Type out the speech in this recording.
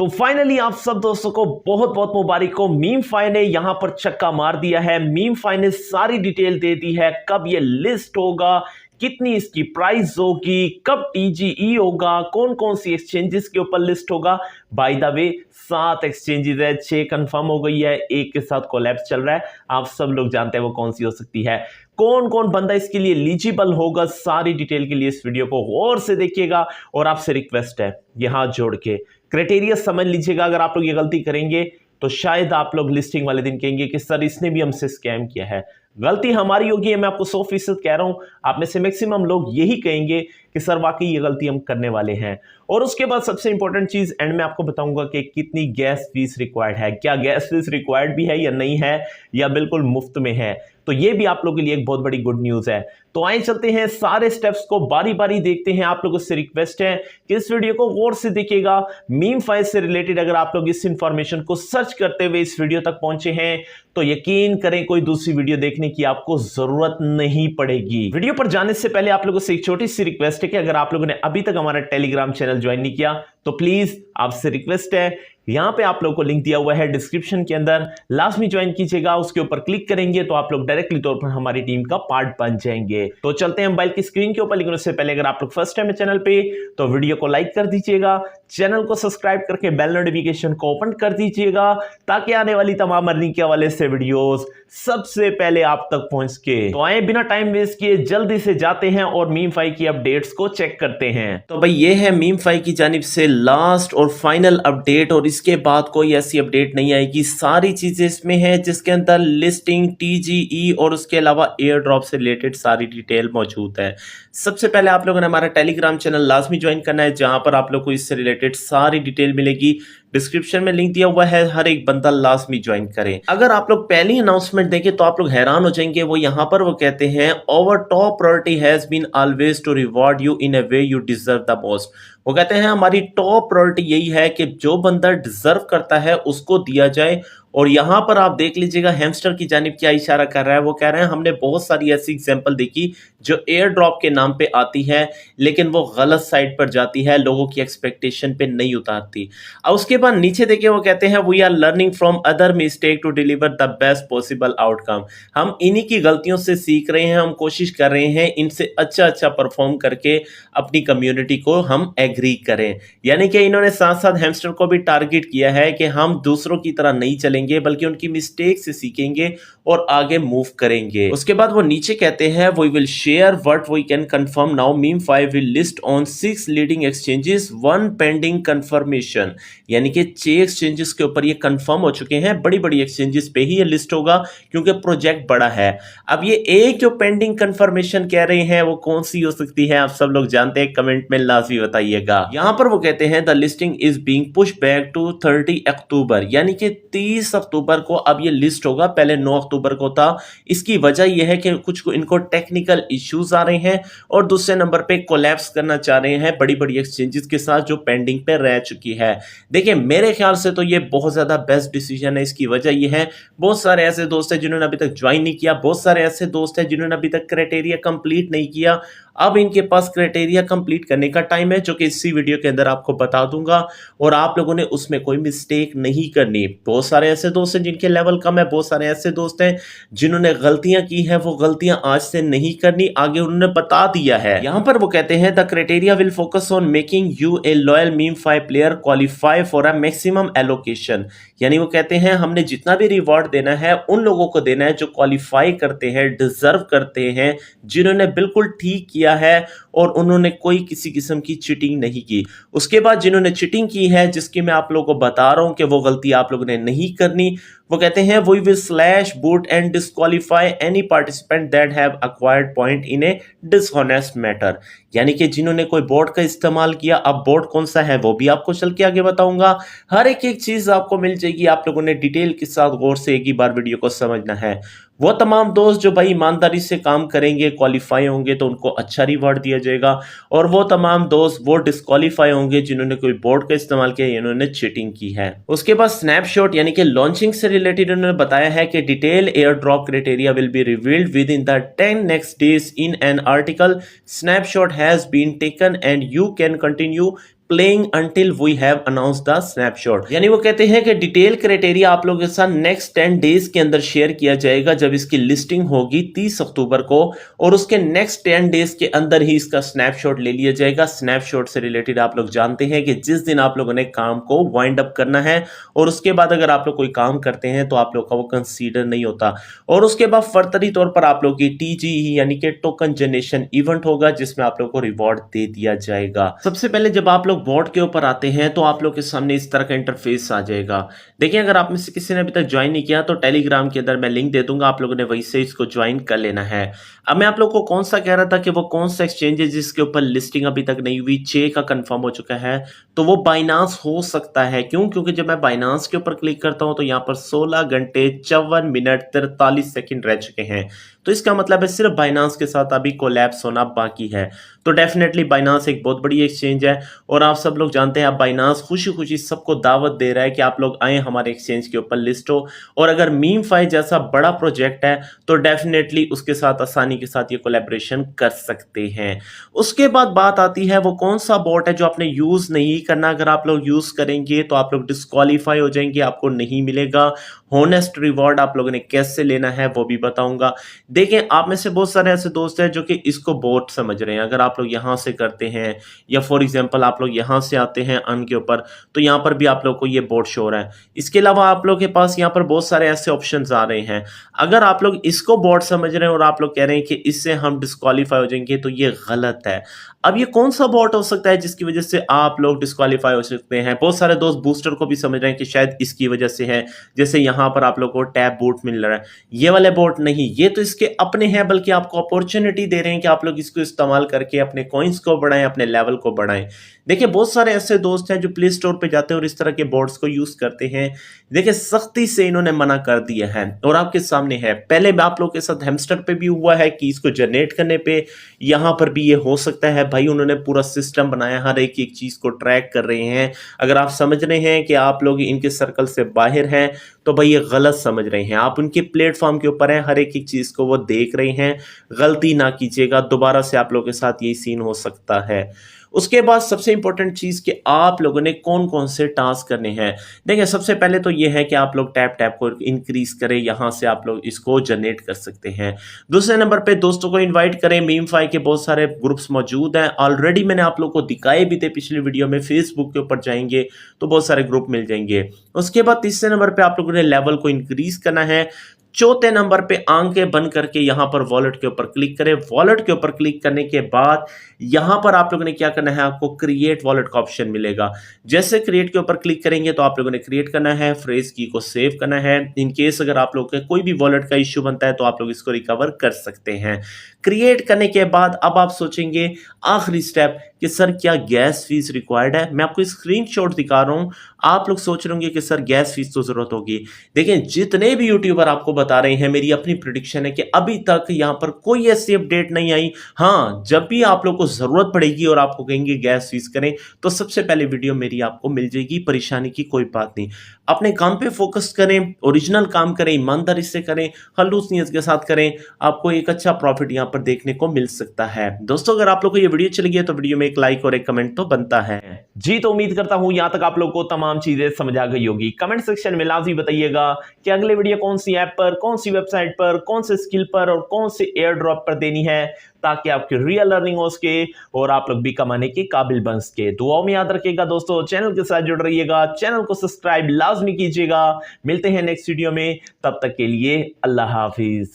तो फाइनली आप सब दोस्तों को बहुत बहुत मुबारक हो। मीमफाई ने यहां पर चक्का मार दिया है। मीमफाई ने सारी डिटेल दे दी है, कब ये लिस्ट होगा, कितनी इसकी प्राइस होगी, कब टीजीई होगा, कौन कौन सी एक्सचेंजेस के ऊपर लिस्ट होगा। बाय द वे 7 एक्सचेंजेस है, 6 कंफर्म हो गई है, एक के साथ कोलैप्स चल रहा है। आप सब लोग जानते हैं वो कौन सी हो सकती है, कौन कौन बंदा इसके लिए एलिजिबल होगा। सारी डिटेल के लिए इस वीडियो को गौर से देखिएगा और आपसे रिक्वेस्ट है यहां जोड़ के क्राइटेरिया समझ लीजिएगा। अगर आप लोग ये गलती करेंगे तो शायद आप लोग लिस्टिंग वाले दिन कहेंगे कि सर इसने भी हमसे स्कैम किया है। गलती हमारी होगी, मैं आपको 100% कह रहा हूं। आप में से मैक्सिमम लोग यही कहेंगे कि सर वाकई ये गलती हम करने वाले हैं। और उसके बाद सबसे इंपॉर्टेंट चीज एंड में आपको बताऊंगा कि कितनी गैस फीस रिक्वायर्ड है, क्या गैस फीस रिक्वायर्ड भी है या नहीं है, या बिल्कुल मुफ्त में है। तो ये भी आप लोगों के लिए एक बहुत बड़ी गुड न्यूज है। तो आइए चलते हैं, सारे स्टेप्स को बारी बारी देखते हैं। आप लोगों से रिक्वेस्ट है कि इस वीडियो को गौर से देखिएगा। मीमफाई से रिलेटेड अगर आप लोग इस इंफॉर्मेशन को सर्च करते हुए इस वीडियो तक पहुंचे हैं तो यकीन करें कोई दूसरी वीडियो देखने की आपको जरूरत नहीं पड़ेगी। वीडियो पर जाने से पहले आप लोगों से एक छोटी सी रिक्वेस्ट है कि अगर आप लोगों ने अभी तक हमारा टेलीग्राम चैनल ज्वाइन नहीं किया तो प्लीज आपसे रिक्वेस्ट है, यहां पे आप लोगों को लिंक दिया हुआ है डिस्क्रिप्शन के अंदर, लाजमी ज्वाइन कीजिएगा। उसके ऊपर क्लिक करेंगे तो आप लोग डायरेक्टली तौर पर हमारी टीम का पार्ट बन जाएंगे। तो चलते हैं मोबाइल की स्क्रीन के ऊपर, लेकिन उससे पहले अगर आप लोग फर्स्ट टाइम है चैनल पे तो वीडियो को लाइक कर दीजिएगा, चैनल को सब्सक्राइब करके बेल नोटिफिकेशन को ओपन कर दीजिएगा ताकि आने वाली तमाम अर्निंग के हवाले से वीडियोस सबसे पहले आप तक पहुंच सके। तो आए बिना टाइम वेस्ट किए जल्दी से जाते हैं और मीमफाई की अपडेट्स को चेक करते हैं। तो भाई ये है मीमफाई की जानिब से लास्ट और फाइनल अपडेट, और इसके बाद कोई ऐसी अपडेट नहीं आएगी। सारी चीजें इसमें है जिसके अंदर लिस्टिंग, टीजीई और उसके अलावा एयर ड्रॉप से रिलेटेड सारी डिटेल मौजूद है। सबसे पहले आप लोगों ने हमारा टेलीग्राम चैनल लाजमी ज्वाइन करना है, जहां पर आप लोग को इससे रिलेटेड सारी डिटेल मिलेगी। डिस्क्रिप्शन में लिंक दिया हुआ है, हर एक बंदा लाजमी ज्वाइन करें। अगर आप लोग पहली अनाउंसमेंट देखें तो आप लोग हैरान हो जाएंगे। वो यहां पर वो कहते हैं over top priority has been always to reward you in a way you deserve the most. वो कहते हैं हमारी टॉप प्रायोरिटी यही है कि जो बंदा डिजर्व करता है उसको दिया जाए। और यहां पर आप देख लीजिएगा हैमस्टर की जानिब क्या इशारा कर रहा है। वो कह रहे हैं हमने बहुत सारी ऐसी एग्जांपल देखी जो एयर ड्रॉप के नाम पे आती है लेकिन वो गलत साइड पर जाती है, लोगों की एक्सपेक्टेशन पे नहीं उतारती। और उसके बाद नीचे देखिए वो कहते हैं we are learning from other mistake to deliver the best possible outcome. हम इन्हीं की गलतियों से सीख रहे हैं, हम कोशिश कर रहे हैं इनसे अच्छा परफॉर्म करके अपनी कम्युनिटी को हम एग्री करें। यानी कि इन्होंने साथ साथ हैमस्टर को भी टारगेट किया है कि हम दूसरों की तरह नहीं चलेंगे बल्कि उनकी मिस्टेक से सीखेंगे और आगे मूव करेंगे। उसके बाद वो नीचे कहते हैं we will share what we can confirm now. Memefi will list on 6 leading exchanges, 1 pending confirmation. यानी कि 6 एक्सचेंजेस के ऊपर ये कंफर्म हो चुके हैं। बड़ी बड़ी एक्सचेंजेस पे ही ये लिस्ट होगा क्योंकि प्रोजेक्ट बड़ा है। अब ये एक जो पेंडिंग कंफर्मेशन कह रहे हैं वो कौन सी हो सकती है, आप सब लोग जानते हैं, कमेंट में लाजमी बताइएगा। यहां पर वो कहते हैं the listing is being push back to 30 October, यानी कि 30 अक्टूबर को अब ये लिस्ट होगा, पहले 9 अक्टूबर को था। इसकी वजह यह है कि कुछ इनको टेक्निकल इश्यूज आ रहे हैं और दूसरे नंबर पे कोलैप्स करना चाह रहे हैं बड़ी बड़ी एक्सचेंजेस के साथ जो पेंडिंग पे रह चुकी है। देखिए मेरे ख्याल से तो ये बहुत ज्यादा बेस्ट डिसीजन है। इसकी वजह यह है बहुत सारे ऐसे दोस्त हैं जिन्होंने अभी तक ज्वाइन नहीं किया, बहुत सारे ऐसे दोस्त हैं जिन्होंने अभी तक क्राइटेरिया कंप्लीट नहीं किया। अब इनके पास क्राइटेरिया कंप्लीट करने का टाइम है, जो कि इसी वीडियो के अंदर आपको बता दूंगा और आप लोगों ने उसमें कोई मिस्टेक नहीं करनी। बहुत सारे ऐसे दोस्त हैं जिनके लेवल कम है, बहुत सारे ऐसे दोस्त हैं जिन्होंने गलतियां की हैं, वो गलतियां आज से नहीं करनी, आगे उन्होंने बता दिया है। यहां पर वो कहते हैं the criteria will focus on making you a loyal Memefi player qualify for a maximum allocation. यानी वो कहते हैं हमने जितना भी रिवॉर्ड देना है उन लोगों को देना है जो क्वालिफाई करते हैं, डिजर्व करते हैं, जिन्होंने बिल्कुल ठीक किया है और उन्होंने कोई किसी किस्म की चीटिंग नहीं की। उसके बाद जिन्होंने चीटिंग की है, जिसकी मैं आप लोगों को बता रहा हूं कि वो गलती आप लोगों ने नहीं करनी, वो कहते हैं we will slash boot and disqualify any participant that have acquired point in a dishonest matter. यानी कि जिन्होंने कोई बोर्ड का इस्तेमाल किया, अब बोर्ड कौन सा है वो भी आपको चल के आगे बताऊंगा। हर एक चीज आपको मिल जाएगी, आप लोगों ने डिटेल के साथ गौर से एक ही बार वीडियो को समझना है। वो तमाम दोस्त जो भाई ईमानदारी से काम करेंगे, क्वालिफाई होंगे तो उनको अच्छा रिवॉर्ड दिया जाएगा, और वो तमाम दोस्त वो डिस्क्वालीफाई होंगे जिन्होंने कोई बोर्ड का इस्तेमाल किया, इन्होंने चीटिंग की है। उसके बाद स्नैपशॉट यानी कि लॉन्चिंग से रिलेटेड उन्होंने बताया है कि detail air drop criteria will be revealed within the 10 next days in an article. Snapshot has been taken and you can continue playing until we have announce the snapshot. यानी वो कहते हैं कि detail criteria आप लोगों के साथ next 10 days के अंदर शेयर किया जाएगा जब इसकी लिस्टिंग होगी 30 अक्टूबर को, और उसके नेक्स्ट 10 डेज के अंदर ही इसका स्नैपशॉट ले लिया जाएगा। स्नैपशॉट से रिलेटेड आप लोग जानते हैं कि जिस दिन आप लोगों ने काम को वाइंड अप करना है और उसके बाद अगर आप लोग कोई काम करते हैं तो आप लोग का वो कंसीडर नहीं होता। और उसके बाद फर्दरी तौर पर आप लोग की टीजी यानी कि टोकन जनरेशन इवेंट होगा जिसमें आप लोग को रिवॉर्ड दे दिया जाएगा। सबसे पहले जब आप लोग बोर्ड के ऊपर आते हैं तो आप लोग के सामने इस तरह का इंटरफेस आ जाएगा। देखिए, अगर आप में से किसी ने अभी तक ज्वाइन नहीं किया तो टेलीग्राम के अंदर मैं लिंक दे दूंगा, आप लोगों ने वहीं से इसको ज्वाइन कर लेना है। अब मैं आप लोग को कौन सा कह रहा था कि वो कौन सा एक्सचेंज है जिसके ऊपर लिस्टिंग अभी तक नहीं हुई, 6 का कंफर्म हो चुका है, तो वो बाइनांस हो सकता है। क्यों? क्योंकि जब मैं बाइनांस के ऊपर क्लिक करता हूं तो यहां पर 16 घंटे 54 मिनट 43 सेकंड रह चुके हैं। तो इसका मतलब है सिर्फ बाइनांस के साथ अभी कोलैप्स होना बाकी है। तो डेफिनेटली बाइनांस एक बहुत बड़ी एक्सचेंज है और आप सब लोग जानते हैं अब बाइनांस खुशी खुशी सबको दावत दे रहा है कि आप लोग आए हमारे एक्सचेंज के ऊपर लिस्ट हो। और अगर मीमफाई जैसा बड़ा प्रोजेक्ट है तो डेफिनेटली उसके साथ आसानी के साथ ये कोलैबोरेशन कर सकते हैं। उसके बाद बात आती है वो कौन सा बॉट है जो आपने यूज नहीं करना। अगर आप लोग यूज करेंगे तो आप लोग डिस्क्वालीफाई हो जाएंगे, आपको नहीं मिलेगा। होनेस्ट रिवॉर्ड आप लोगों ने कैसे लेना है वो भी बताऊंगा। देखें, आप में से बहुत सारे ऐसे दोस्त हैं जो कि इसको बोट समझ रहे हैं। अगर आप लोग यहां से करते हैं या फॉर एग्जांपल आप लोग यहां से आते हैं अन के ऊपर तो यहां पर भी आप लोग को ये बोट शो हो रहा है। इसके अलावा आप लोग के पास यहां पर बहुत सारे ऐसे ऑप्शंस आ रहे हैं। अगर आप लोग इसको बोट समझ रहे हैं और आप लोग कह रहे हैं कि इससे हम डिस्क्वालीफाई हो जाएंगे तो ये गलत है। अब ये कौन सा बॉट हो सकता है जिसकी वजह से आप लोग डिस्क्वालीफाई हो सकते हैं? बहुत सारे दोस्त बूस्टर को भी समझ रहे हैं कि शायद इसकी वजह से है, जैसे यहां पर आप लोग को टैब बूट मिल रहा है। ये वाले बॉट नहीं, ये तो इसके अपने हैं, बल्कि आपको अपॉर्चुनिटी दे रहे हैं कि आप लोग इसको इस्तेमाल करके अपने कॉइन्स को बढ़ाएं, अपने लेवल को बढ़ाएं। देखिए, बहुत सारे ऐसे दोस्त हैं जो प्ले स्टोर पे जाते हैं और इस तरह के बॉट्स को यूज करते हैं। देखिए, सख्ती से इन्होंने मना कर दिया है और आपके सामने है। पहले आप लोग के साथ हैमस्टर पे भी हुआ है कि इसको जनरेट करने पे, यहां पर भी ये हो सकता है। भाई, उन्होंने पूरा सिस्टम बनाया, हर एक चीज को ट्रैक कर रहे हैं। अगर आप समझ रहे हैं कि आप लोग इनके सर्कल से बाहर हैं तो भाई ये गलत समझ रहे हैं। आप उनके प्लेटफॉर्म के ऊपर हैं, हर एक चीज को वो देख रहे हैं। गलती ना कीजिएगा, दोबारा से आप लोगों के साथ यही सीन हो सकता है। उसके बाद सबसे इंपॉर्टेंट चीज कि आप लोगों ने कौन कौन से टास्क करने हैं। देखिए, सबसे पहले तो ये है कि आप लोग टैप टैप को इंक्रीज करें, यहां से आप लोग इसको जनरेट कर सकते हैं। दूसरे नंबर पे दोस्तों को इनवाइट करें। मीमफाई के बहुत सारे ग्रुप्स मौजूद हैं, ऑलरेडी मैंने आप लोग को दिखाए भी थे पिछली वीडियो में। फेसबुक के ऊपर जाएंगे तो बहुत सारे ग्रुप मिल जाएंगे। उसके बाद तीसरे नंबर पे आप लोगों ने लेवल को इंक्रीज करना है। चौथे नंबर पे आंखें बंद करके यहां पर वॉलेट के ऊपर क्लिक करें। वॉलेट के ऊपर क्लिक करने के बाद यहां पर आप लोगों ने क्या करना है, आपको क्रिएट वॉलेट का ऑप्शन मिलेगा। जैसे क्रिएट के ऊपर क्लिक करेंगे तो आप लोगों ने क्रिएट करना है, फ्रेज की को सेव करना है। इन केस अगर आप लोग के कोई भी वॉलेट का इश्यू बनता है तो आप लोग इसको रिकवर कर सकते हैं। क्रिएट करने के बाद अब आप सोचेंगे आखिरी स्टेप कि सर क्या गैस फीस रिक्वायर्ड है। मैं आपको स्क्रीनशॉट दिखा रहा हूं, आप लोग सोच रहे होंगे कि सर गैस फीस तो जरूरत होगी। देखिए, जितने भी यूट्यूबर आपको बता रहे हैं, मेरी अपनी प्रेडिक्शन है कि अभी तक यहां पर कोई ऐसी अपडेट नहीं आई। हाँ, जब भी आप लोग को जरूरत पड़ेगी और आपको कहेंगे गैस फीस करें तो सबसे पहले वीडियो मेरी आपको मिल जाएगी। परेशानी की कोई बात नहीं। अपने काम पे फोकस करें, ओरिजिनल काम करें, ईमानदारी से करें, खलूस नियत के साथ करें, आपको एक अच्छा प्रॉफिट यहां पर देखने को मिल सकता है। दोस्तों, अगर आप लोग को ये वीडियो चली गई तो वीडियो में एक लाइक और एक कमेंट तो बनता है जी। तो उम्मीद करता हूं यहां तक आप लोग को तमाम चीजें समझ आ गई होगी। कमेंट सेक्शन में लाजमी बताइएगा कि अगले वीडियो कौन सी ऐप पर, कौन सी वेबसाइट पर, कौन से स्किल पर और कौन से एयर ड्रॉप पर देनी है, ताकि आपकी रियल अर्निंग हो सके और आप लोग भी कमाने के काबिल बन सके। दुआओं में याद रखिएगा दोस्तों, चैनल के साथ जुड़ रहिएगा, चैनल को सब्सक्राइब लाजमी कीजिएगा। मिलते हैं नेक्स्ट वीडियो में, तब तक के लिए अल्लाह हाफिज।